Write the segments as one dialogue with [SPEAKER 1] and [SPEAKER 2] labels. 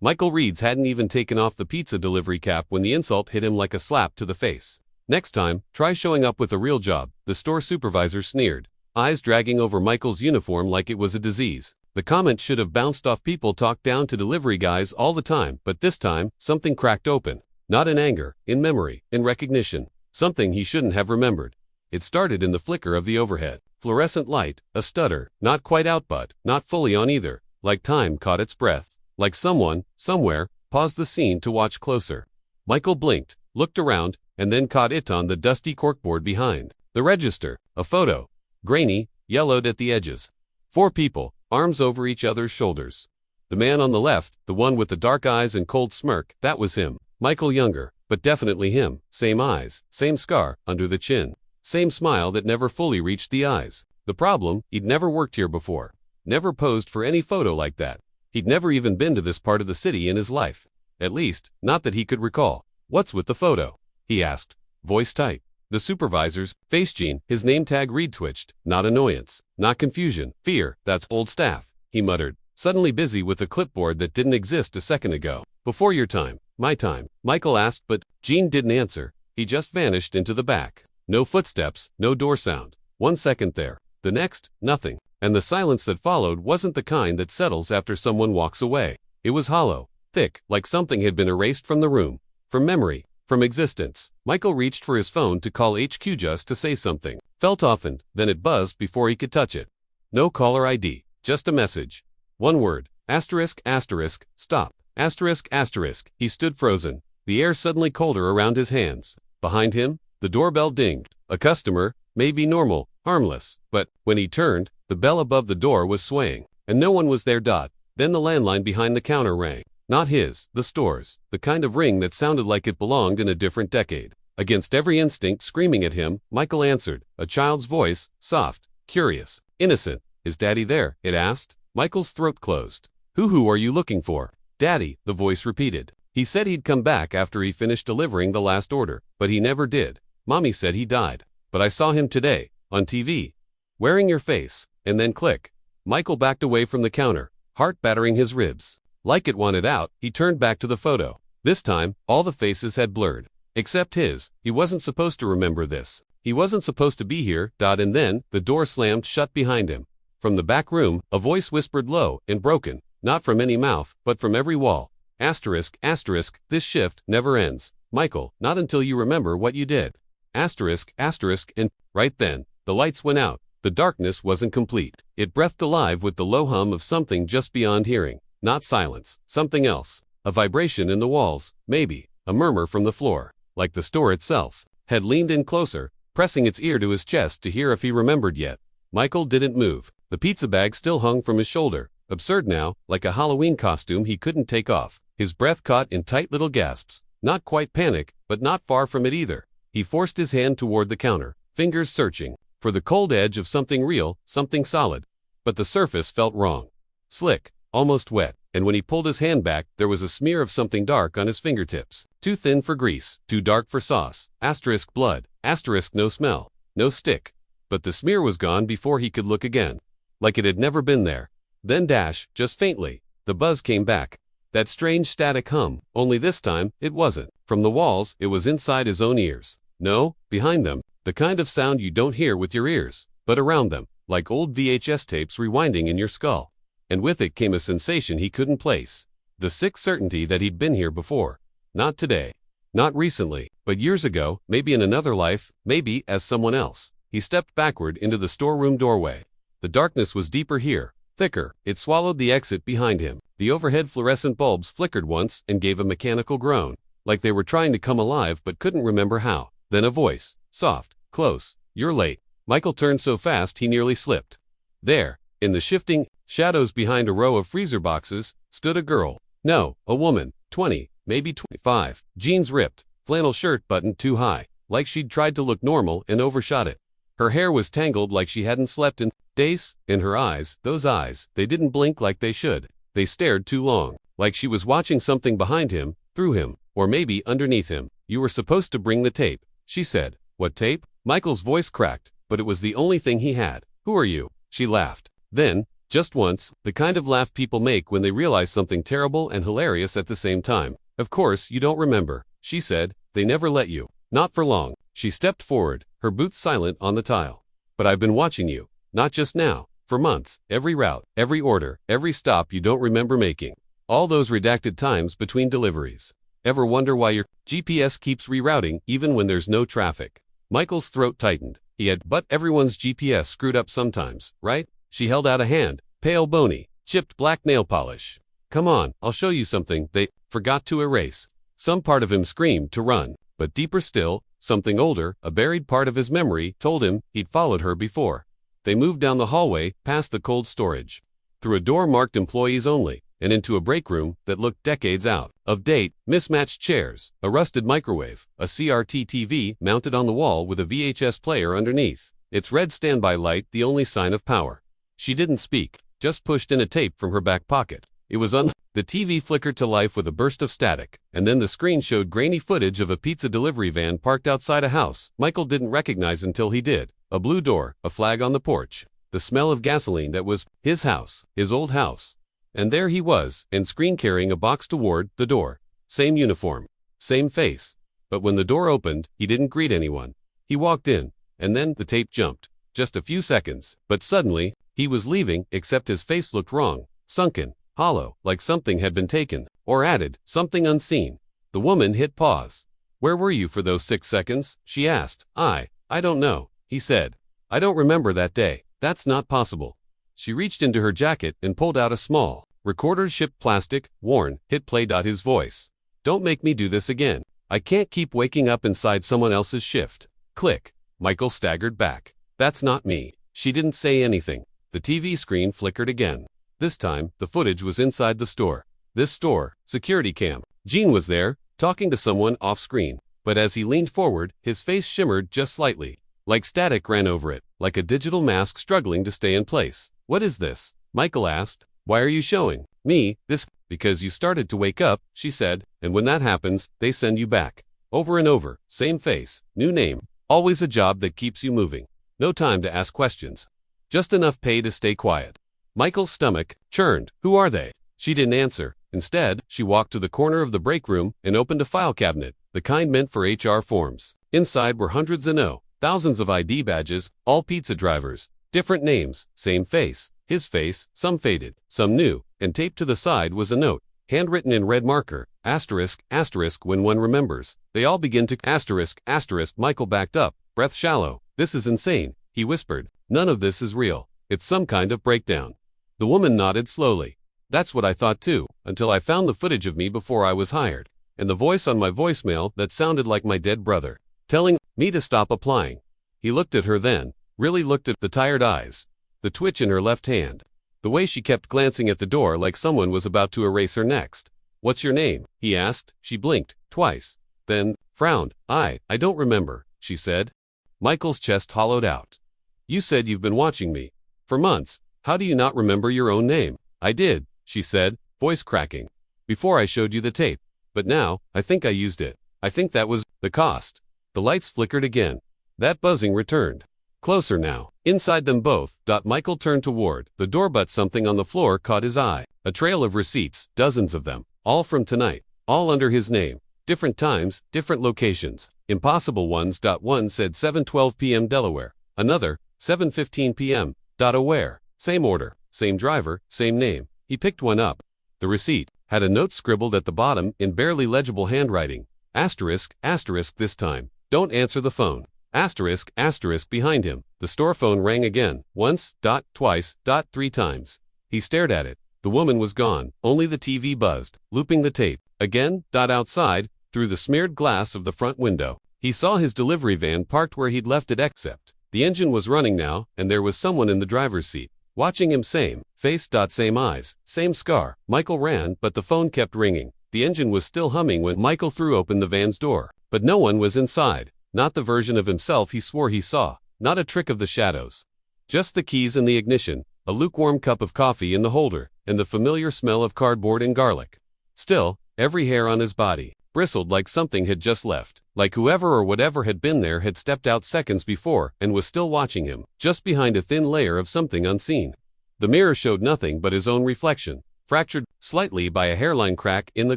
[SPEAKER 1] Michael Reeds hadn't even taken off the pizza delivery cap when the insult hit him like a slap to the face. "Next time, try showing up with a real job," the store supervisor sneered, eyes dragging over Michael's uniform like it was a disease. The comment should have bounced off people talked down to delivery guys all the time, but this time, something cracked open. Not in anger, in memory, in recognition. Something he shouldn't have remembered. It started in the flicker of the overhead fluorescent light, a stutter, not quite out but not fully on either, like time caught its breath. Like someone, somewhere, paused the scene to watch closer. Michael blinked, looked around, and then caught it on the dusty corkboard behind the register. A photo. Grainy, yellowed at the edges. 4 people, arms over each other's shoulders. The man on the left, the one with the dark eyes and cold smirk, that was him. Michael younger, but definitely him. Same eyes, same scar under the chin. Same smile that never fully reached the eyes. The problem, he'd never worked here before. Never posed for any photo like that. He'd never even been to this part of the city in his life. At least, not that he could recall. "What's with the photo?" he asked, voice tight. The supervisor's face gene, his name tag read twitched. Not annoyance, not confusion, fear. "That's old staff," he muttered, suddenly busy with a clipboard that didn't exist a second ago. "Before your time, my time," Michael asked, but Gene didn't answer. He just vanished into the back. No footsteps, no door sound. 1 second there. The next, nothing. And the silence that followed wasn't the kind that settles after someone walks away. It was hollow, thick, like something had been erased from the room, from memory, from existence. Michael reached for his phone to call HQ just to say something. Felt often, then it buzzed before he could touch it. No caller ID, just a message. 1 word, asterisk, asterisk, stop, asterisk, asterisk. He stood frozen, the air suddenly colder around his hands. Behind him, the doorbell dinged. A customer, maybe normal, harmless, but when he turned, the bell above the door was swaying, and no one was there. Then the landline behind the counter rang. Not his, the store's, the kind of ring that sounded like it belonged in a different decade. Against every instinct screaming at him, Michael answered, a child's voice, soft, curious, innocent. "Is Daddy there?" it asked. Michael's throat closed. Who are you looking for?" "Daddy," the voice repeated. "He said he'd come back after he finished delivering the last order, but he never did. Mommy said he died. But I saw him today, on TV. Wearing your face." And then click. Michael backed away from the counter, heart battering his ribs. Like it wanted out, he turned back to the photo. This time, all the faces had blurred. Except his. He wasn't supposed to remember this. He wasn't supposed to be here. And then, the door slammed shut behind him. From the back room, a voice whispered low and broken, not from any mouth, but from every wall. Asterisk, asterisk, this shift never ends. Michael, not until you remember what you did. Asterisk, asterisk, and right then, the lights went out. The darkness wasn't complete. It breathed alive with the low hum of something just beyond hearing. Not silence, something else. A vibration in the walls, maybe. A murmur from the floor. Like the store itself had leaned in closer, pressing its ear to his chest to hear if he remembered yet. Michael didn't move. The pizza bag still hung from his shoulder. Absurd now, like a Halloween costume he couldn't take off. His breath caught in tight little gasps. Not quite panic, but not far from it either. He forced his hand toward the counter, fingers searching for the cold edge of something real, something solid. But the surface felt wrong. Slick, almost wet, and when he pulled his hand back, there was a smear of something dark on his fingertips. Too thin for grease, too dark for sauce. Asterisk blood, asterisk no smell, no stick. But the smear was gone before he could look again. Like it had never been there. Then just faintly, the buzz came back. That strange static hum, only this time, it wasn't from the walls, it was inside his own ears. No, behind them. The kind of sound you don't hear with your ears, but around them, like old VHS tapes rewinding in your skull. And with it came a sensation he couldn't place. The sick certainty that he'd been here before. Not today. Not recently, but years ago, maybe in another life, maybe as someone else. He stepped backward into the storeroom doorway. The darkness was deeper here, thicker. It swallowed the exit behind him. The overhead fluorescent bulbs flickered once and gave a mechanical groan, like they were trying to come alive but couldn't remember how. Then a voice. Soft, close, "You're late." Michael turned so fast he nearly slipped. There, in the shifting shadows behind a row of freezer boxes, stood a girl. No, a woman, 20, maybe 25. Jeans ripped, flannel shirt buttoned too high, like she'd tried to look normal and overshot it. Her hair was tangled like she hadn't slept in days. In her eyes, those eyes, they didn't blink like they should. They stared too long, like she was watching something behind him, through him, or maybe underneath him. "You were supposed to bring the tape," she said. "What tape?" Michael's voice cracked, but it was the only thing he had. "Who are you?" She laughed. Then, Just once, the kind of laugh people make when they realize something terrible and hilarious at the same time. Of course, you don't remember, she said. They never let you. Not for long. She stepped forward, her boots silent on the tile. But I've been watching you. Not just now. For months. Every route, every order, every stop you don't remember making. All those redacted times between deliveries. Ever wonder why your GPS keeps rerouting even when there's no traffic? Michael's throat tightened. But everyone's GPS screwed up sometimes, right? She held out a hand, pale bony, chipped black nail polish. Come on, I'll show you something they forgot to erase. Some part of him screamed to run, but deeper still, something older, a buried part of his memory, told him he'd followed her before. They moved down the hallway, past the cold storage, through a door marked employees only, and into a break room that looked decades out of date, mismatched chairs, a rusted microwave, a CRT TV mounted on the wall with a VHS player underneath, its red standby light the only sign of power. She didn't speak, just pushed in a tape from her back pocket. It was the TV flickered to life with a burst of static, and then the screen showed grainy footage of a pizza delivery van parked outside a house Michael didn't recognize until he did. A blue door, a flag on the porch, the smell of gasoline that was his house, his old house. And there he was, and screen carrying a box toward the door. Same uniform, same face. But when the door opened, he didn't greet anyone. He walked in, and then the tape jumped. Just a few seconds, but suddenly, he was leaving, except his face looked wrong, sunken, hollow, like something had been taken, or added, something unseen. The woman hit pause. Where were you for those 6 seconds? She asked. I don't know, he said. I don't remember that day. That's not possible. She reached into her jacket and pulled out a small recorder-shipped plastic, worn, hit play. His voice. Don't make me do this again. I can't keep waking up inside someone else's shift. Click. Michael staggered back. That's not me. She didn't say anything. The TV screen flickered again. This time, the footage was inside the store. This store, security cam. Gene was there, talking to someone off-screen. But as he leaned forward, his face shimmered just slightly. Like static ran over it, like a digital mask struggling to stay in place. What is this? Michael asked. Why are you showing me this? Because you started to wake up, she said, and when that happens, they send you back. Over and over, same face, new name, always a job that keeps you moving. No time to ask questions. Just enough pay to stay quiet. Michael's stomach churned. Who are they? She didn't answer. Instead, she walked to the corner of the break room and opened a file cabinet, the kind meant for HR forms. Inside were hundreds and thousands of ID badges, all pizza drivers, different names, same face, his face, some faded, some new, and taped to the side was a note, handwritten in red marker, asterisk, asterisk when one remembers. They all begin to asterisk, asterisk. Michael backed up, breath shallow. This is insane, he whispered. None of this is real. It's some kind of breakdown. The woman nodded slowly. That's what I thought too, until I found the footage of me before I was hired, and the voice on my voicemail that sounded like my dead brother, telling me to stop applying. He looked at her then, really looked at the tired eyes, the twitch in her left hand, the way she kept glancing at the door like someone was about to erase her next. What's your name? He asked. She blinked, twice, then frowned. I don't remember, she said. Michael's chest hollowed out. You said you've been watching me. For months. How do you not remember your own name? I did, she said, voice cracking. Before I showed you the tape. But now, I think I used it. I think that was the cost. The lights flickered again. That buzzing returned. Closer now. Inside them both. Michael turned toward the door, but something on the floor caught his eye. A trail of receipts, dozens of them. All from tonight. All under his name. Different times, different locations. Impossible ones. One said 7:12 p.m. Delaware. Another, 7:15 p.m. Aware. Same order, same driver, same name. He picked one up. The receipt had a note scribbled at the bottom in barely legible handwriting. Asterisk, asterisk this time. Don't answer the phone. Asterisk, asterisk behind him. The store phone rang again. Once, twice, 3 times. He stared at it. The woman was gone. Only the TV buzzed, looping the tape. Again, outside, through the smeared glass of the front window. He saw his delivery van parked where he'd left it, except the engine was running now, and there was someone in the driver's seat. Watching him, same face, same eyes, same scar. Michael ran, but the phone kept ringing. The engine was still humming when Michael threw open the van's door. But no one was inside. Not the version of himself he swore he saw. Not a trick of the shadows. Just the keys in the ignition, a lukewarm cup of coffee in the holder, and the familiar smell of cardboard and garlic. Still, every hair on his body bristled like something had just left. Like whoever or whatever had been there had stepped out seconds before and was still watching him, just behind a thin layer of something unseen. The mirror showed nothing but his own reflection, fractured slightly by a hairline crack in the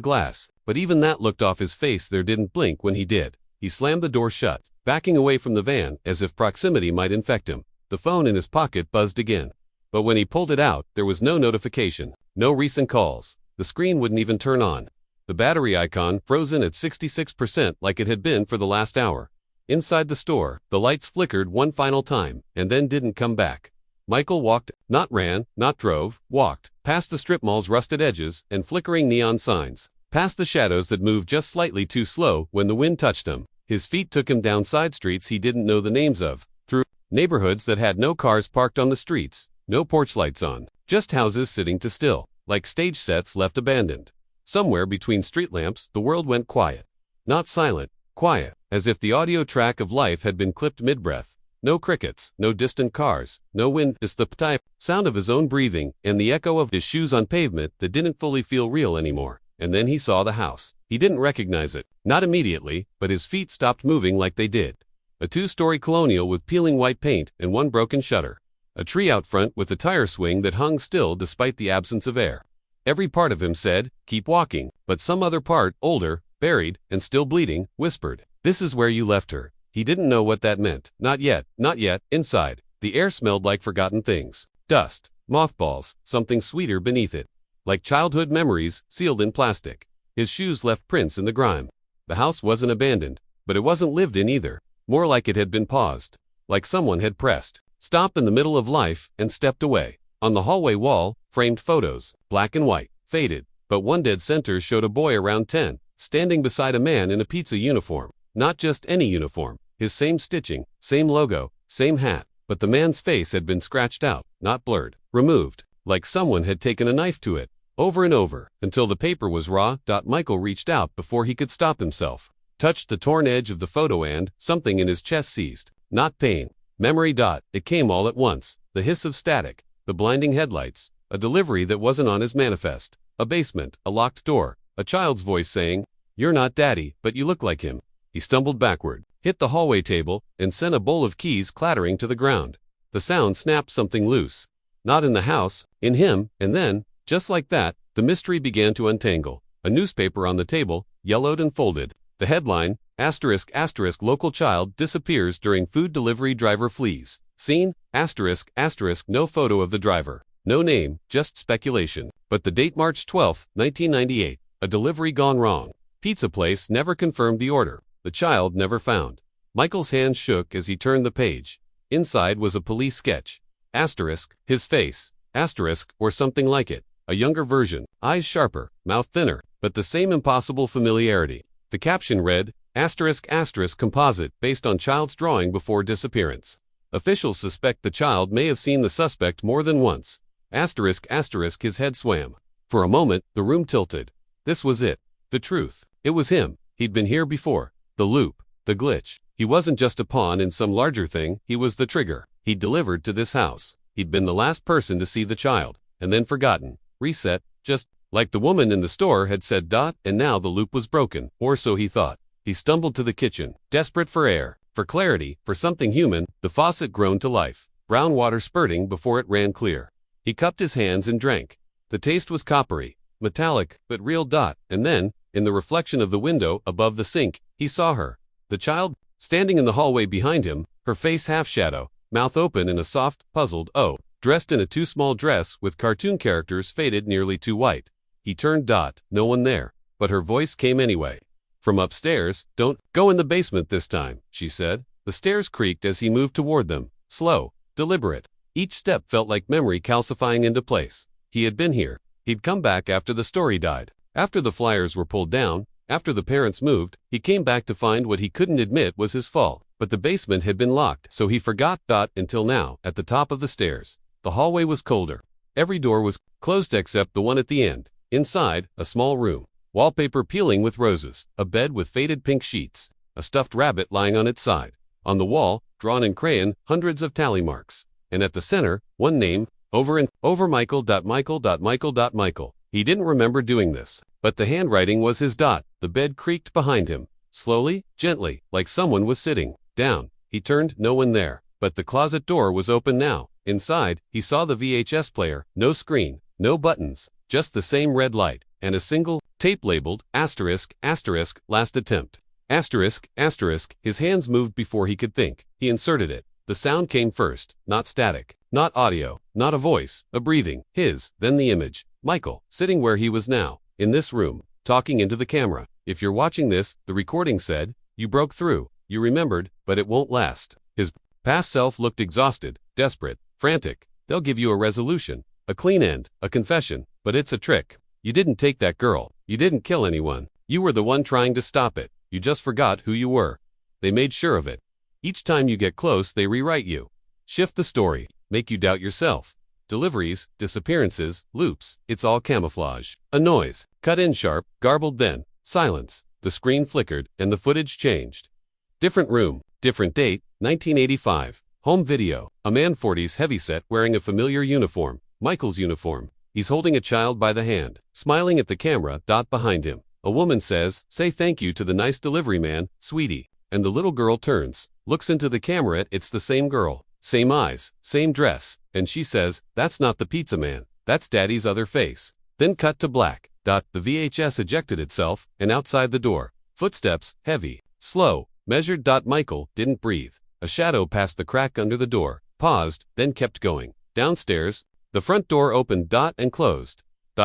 [SPEAKER 1] glass. But even that looked off his face. There didn't blink when he did. He slammed the door shut, backing away from the van as if proximity might infect him. The phone in his pocket buzzed again. But when he pulled it out, there was no notification, no recent calls. The screen wouldn't even turn on. The battery icon frozen at 66% like it had been for the last hour. Inside the store, the lights flickered one final time and then didn't come back. Michael walked, not ran, not drove, walked, past the strip mall's rusted edges and flickering neon signs, past the shadows that moved just slightly too slow when the wind touched them. His feet took him down side streets he didn't know the names of, through neighborhoods that had no cars parked on the streets, no porch lights on, just houses sitting too still, like stage sets left abandoned. Somewhere between street lamps, the world went quiet. Not silent, quiet, as if the audio track of life had been clipped mid-breath. No crickets, no distant cars, no wind, just the pty sound of his own breathing and the echo of his shoes on pavement that didn't fully feel real anymore. And then he saw the house. He didn't recognize it, not immediately, but his feet stopped moving like they did. A two-story colonial with peeling white paint and one broken shutter. A tree out front with a tire swing that hung still despite the absence of air. Every part of him said, keep walking, but some other part, older, buried, and still bleeding, whispered, this is where you left her. He didn't know what that meant. Not yet, not yet. Inside, the air smelled like forgotten things. Dust, mothballs, something sweeter beneath it. Like childhood memories, sealed in plastic. His shoes left prints in the grime. The house wasn't abandoned, but it wasn't lived in either. More like it had been paused. Like someone had pressed stop in the middle of life and stepped away. On the hallway wall, framed photos, black and white, faded, but one dead center showed a boy around 10, standing beside a man in a pizza uniform. Not just any uniform. His same stitching, same logo, same hat, but the man's face had been scratched out, not blurred, removed, like someone had taken a knife to it, over and over, until the paper was raw. Michael reached out before he could stop himself, touched the torn edge of the photo and something in his chest seized, not pain, memory. It came all at once, the hiss of static, the blinding headlights, a delivery that wasn't on his manifest, a basement, a locked door, a child's voice saying, you're not daddy, but you look like him. He stumbled backward, hit the hallway table, and sent a bowl of keys clattering to the ground. The sound snapped something loose. Not in the house, in him, and then, just like that, the mystery began to untangle. A newspaper on the table, yellowed and folded. The headline, asterisk, local child disappears during food delivery driver flees. Scene, asterisk, no photo of the driver. No name, just speculation. But the date March 12, 1998. A delivery gone wrong. Pizza place never confirmed the order. The child never found. Michael's hand shook as he turned the page. Inside was a police sketch. Asterisk, his face. Asterisk, or something like it. A younger version, eyes sharper, mouth thinner, but the same impossible familiarity. The caption read, asterisk, composite, based on child's drawing before disappearance. Officials suspect the child may have seen the suspect more than once. Asterisk, his head swam. For a moment, the room tilted. This was it. The truth. It was him. He'd been here before. The loop, the glitch. He wasn't just a pawn in some larger thing, he was the trigger. He'd delivered to this house. He'd been the last person to see the child, and then forgotten, reset, just like the woman in the store had said. And now the loop was broken, or so he thought. He stumbled to the kitchen, desperate for air, for clarity, for something human. The faucet groaned to life, brown water spurting before it ran clear. He cupped his hands and drank. The taste was coppery, metallic, but real. And then, in the reflection of the window above the sink, he saw her, the child, standing in the hallway behind him, her face half shadow, mouth open in a soft, puzzled "oh," dressed in a too small dress with cartoon characters faded nearly too white. He turned. No one there, but her voice came anyway. From upstairs, don't go in the basement this time, she said. The stairs creaked as he moved toward them, slow, deliberate. Each step felt like memory calcifying into place. He had been here. He'd come back after the story died, after the flyers were pulled down, after the parents moved. He came back to find what he couldn't admit was his fault. But the basement had been locked, so he forgot. Until now, at the top of the stairs. The hallway was colder. Every door was closed except the one at the end. Inside, a small room. Wallpaper peeling with roses. A bed with faded pink sheets. A stuffed rabbit lying on its side. On the wall, drawn in crayon, hundreds of tally marks. And at the center, one name, over and over Michael. He didn't remember doing this. But the handwriting was his. The bed creaked behind him. Slowly, gently, like someone was sitting down. He turned, no one there. But the closet door was open now, Inside, he saw the VHS player, no screen, no buttons, just the same red light, and a single tape labeled asterisk, asterisk, last attempt. Asterisk, asterisk, his hands moved before he could think. He inserted it. The sound came first, not static, not audio, not a voice, a breathing, his, then the image. Michael, sitting where he was now, in this room, talking into the camera. If you're watching this, the recording said, you broke through, you remembered, but it won't last. His past self looked exhausted, desperate, frantic. They'll give you a resolution, a clean end, a confession, but it's a trick. You didn't take that girl. You didn't kill anyone. You were the one trying to stop it. You just forgot who you were. They made sure of it. Each time you get close, they rewrite you. Shift the story, make you doubt yourself. Deliveries, disappearances, loops, it's all camouflage. A noise, cut in sharp, garbled then, silence. The screen flickered, and the footage changed. Different room, different date, 1985. Home video, a man 40s heavyset wearing a familiar uniform, Michael's uniform. He's holding a child by the hand, smiling at the camera. Behind him, a woman says, say thank you to the nice delivery man, sweetie. And the little girl turns, looks into the camera. It's the same girl, same eyes, same dress, and she says, that's not the pizza man, that's daddy's other face. Then cut to black. The VHS ejected itself, and outside the door, footsteps, heavy, slow, measured. Michael didn't breathe. A shadow passed the crack under the door, paused, then kept going. Downstairs, the front door opened and closed.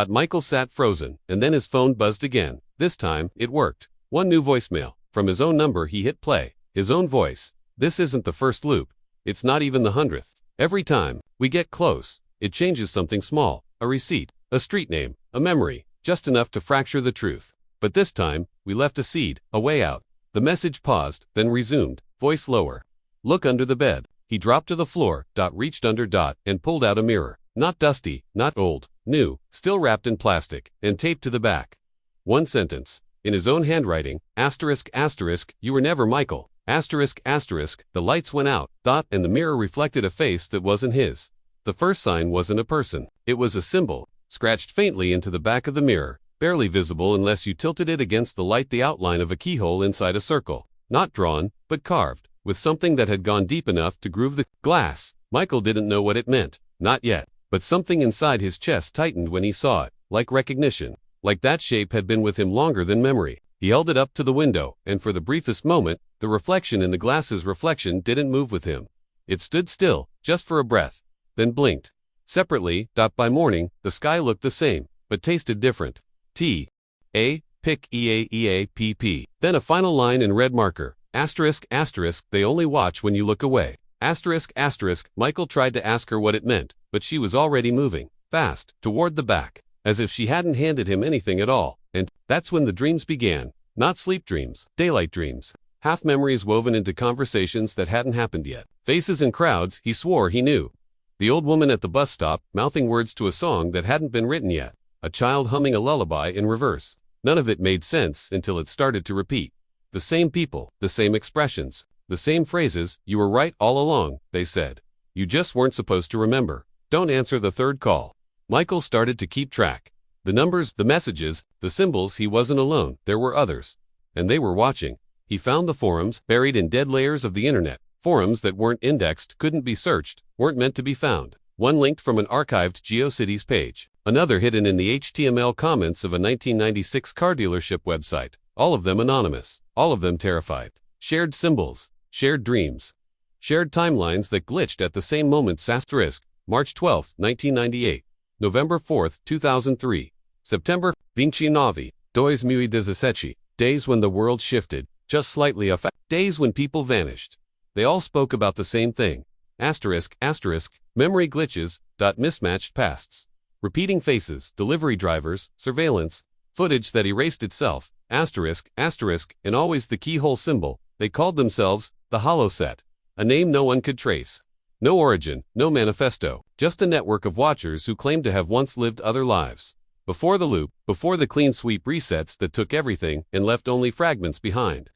[SPEAKER 1] Michael sat frozen, and then his phone buzzed again. This time, it worked. One new voicemail. From his own number. He hit play. His own voice. This isn't the first loop. It's not even the 100th. Every time we get close, it changes something small. A receipt, a street name, a memory, just enough to fracture the truth. But this time, we left a seed, a way out. The message paused, then resumed, voice lower. Look under the bed. He dropped to the floor, reached under, and pulled out a mirror. Not dusty, not old, new, still wrapped in plastic, and taped to the back. One sentence. In his own handwriting, asterisk, asterisk, you were never Michael, asterisk, asterisk, the lights went out, and the mirror reflected a face that wasn't his. The first sign wasn't a person. It was a symbol, scratched faintly into the back of the mirror, barely visible unless you tilted it against the light, the outline of a keyhole inside a circle. Not drawn, but carved, with something that had gone deep enough to groove the glass. Michael didn't know what it meant, not yet, but something inside his chest tightened when he saw it, like recognition. Like that shape had been with him longer than memory. He held it up to the window, and for the briefest moment, the reflection in the glass's reflection didn't move with him. It stood still, just for a breath, then blinked. Separately, by morning, the sky looked the same, but tasted different. Pick EAEAPP. Then a final line in red marker, asterisk, asterisk, they only watch when you look away. Asterisk, asterisk, Michael tried to ask her what it meant, but she was already moving, fast, toward the back, as if she hadn't handed him anything at all. And that's when the dreams began. Not sleep dreams, daylight dreams. Half memories woven into conversations that hadn't happened yet. Faces in crowds he swore he knew. The old woman at the bus stop, mouthing words to a song that hadn't been written yet. A child humming a lullaby in reverse. None of it made sense until it started to repeat. The same people, the same expressions, the same phrases. You were right all along, they said. You just weren't supposed to remember. Don't answer the third call. Michael started to keep track. The numbers, the messages, the symbols. He wasn't alone. There were others. And they were watching. He found the forums, buried in dead layers of the internet. Forums that weren't indexed, couldn't be searched, weren't meant to be found. One linked from an archived GeoCities page. Another hidden in the HTML comments of a 1996 car dealership website. All of them anonymous. All of them terrified. Shared symbols. Shared dreams. Shared timelines that glitched at the same moment. Asterisk. March 12, 1998. November 4, 2003. September 29, 2017. Days when the world shifted, just slightly off. Days when people vanished. They all spoke about the same thing. Asterisk, asterisk, memory glitches, mismatched pasts. Repeating faces, delivery drivers, surveillance, footage that erased itself, asterisk, asterisk, and always the keyhole symbol. They called themselves the Hollow Set, a name no one could trace. No origin, no manifesto, just a network of watchers who claimed to have once lived other lives. Before the loop, before the clean sweep resets that took everything and left only fragments behind.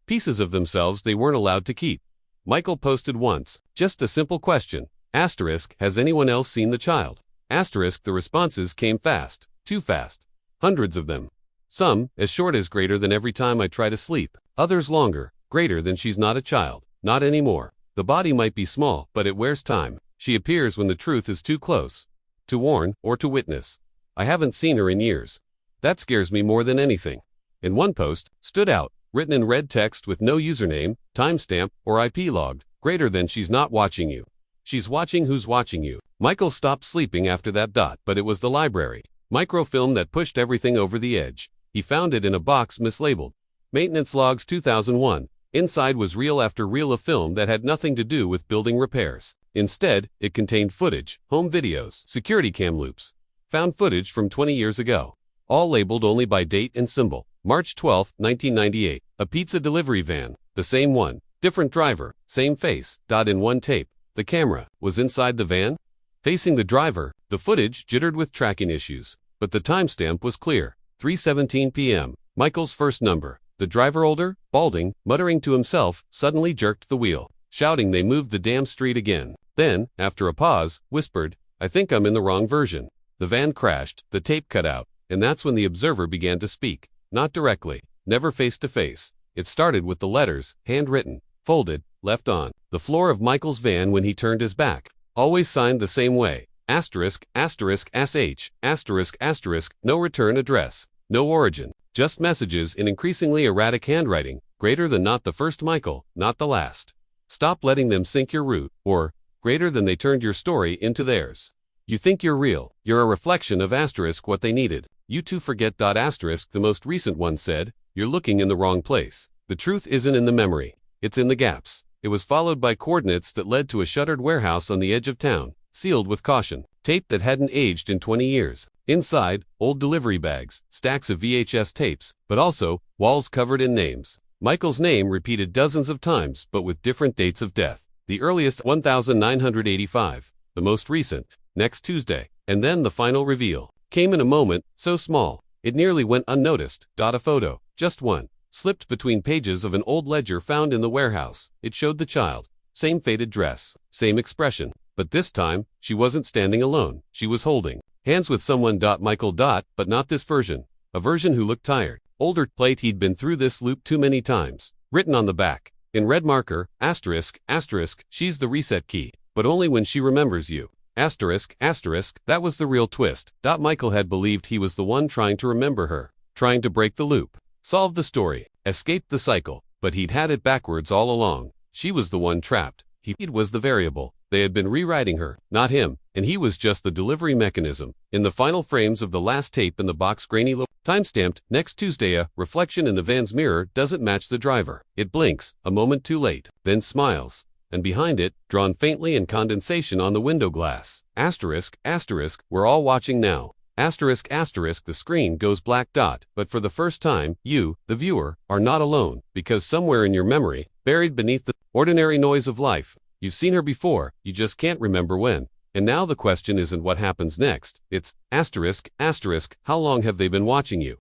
[SPEAKER 1] Pieces of themselves they weren't allowed to keep. Michael posted once, just a simple question. Asterisk, has anyone else seen the child? Asterisk, the responses came fast, too fast. Hundreds of them. Some, as short as greater than every time I try to sleep. Others longer, greater than she's not a child, not anymore. The body might be small, but it wears time. She appears when the truth is too close to warn or to witness. I haven't seen her in years. That scares me more than anything. In one post, stood out, written in red text with no username, timestamp, or IP logged, greater than she's not watching you. She's watching who's watching you. Michael stopped sleeping after that dot, but it was the library. Microfilm that pushed everything over the edge. He found it in a box mislabeled. Maintenance logs 2001. Inside was reel after reel of film that had nothing to do with building repairs. Instead, it contained footage, home videos, security cam loops. Found footage from 20 years ago. All labeled only by date and symbol. March 12, 1998. A pizza delivery van. The same one. Different driver. Same face. Dot in one tape. The camera was inside the van, facing the driver. The footage jittered with tracking issues, but the timestamp was clear. 3:17 p.m. Michael's first number. The driver, older, balding, muttering to himself, suddenly jerked the wheel, shouting they moved the damn street again. Then, after a pause, whispered, "I think I'm in the wrong version." The van crashed, the tape cut out, and that's when the observer began to speak. Not directly, never face to face. It started with the letters, handwritten, folded, left on the floor of Michael's van when he turned his back. Always signed the same way. Asterisk, asterisk, sh, asterisk, asterisk, no return address, no origin. Just messages in increasingly erratic handwriting, greater than not the first Michael, not the last. Stop letting them sink your route, or, greater than they turned your story into theirs. You think you're real, you're a reflection of asterisk what they needed. You too forget. Asterisk, the most recent one said, you're looking in the wrong place. The truth isn't in the memory, it's in the gaps. It was followed by coordinates that led to a shuttered warehouse on the edge of town, sealed with caution. Tape that hadn't aged in 20 years. Inside, old delivery bags, stacks of VHS tapes, but also, walls covered in names. Michael's name repeated dozens of times, but with different dates of death. The earliest, 1985. The most recent, next Tuesday. And then the final reveal. Came in a moment, so small, it nearly went unnoticed. A photo, just one, slipped between pages of an old ledger found in the warehouse. It showed the child. Same faded dress, same expression. But this time, she wasn't standing alone. She was holding hands with someone. Michael. But not this version. A version who looked tired. Older. Plate. He'd been through this loop too many times. Written on the back, in red marker, asterisk, asterisk, she's the reset key. But only when she remembers you. Asterisk, asterisk, that was the real twist. Michael had believed he was the one trying to remember her. Trying to break the loop. Solve the story. Escape the cycle. But he'd had it backwards all along. She was the one trapped. He was the variable. They had been rewriting her, not him, and he was just the delivery mechanism. In the final frames of the last tape in the box, grainy look, timestamped, next Tuesday. A reflection in the van's mirror doesn't match the driver. It blinks, a moment too late, then smiles. And behind it, drawn faintly in condensation on the window glass. Asterisk, asterisk, we're all watching now. Asterisk, asterisk, the screen goes black. But for the first time, you, the viewer, are not alone, because somewhere in your memory, buried beneath the ordinary noise of life, you've seen her before, you just can't remember when. And now the question isn't what happens next, it's, asterisk, asterisk, how long have they been watching you?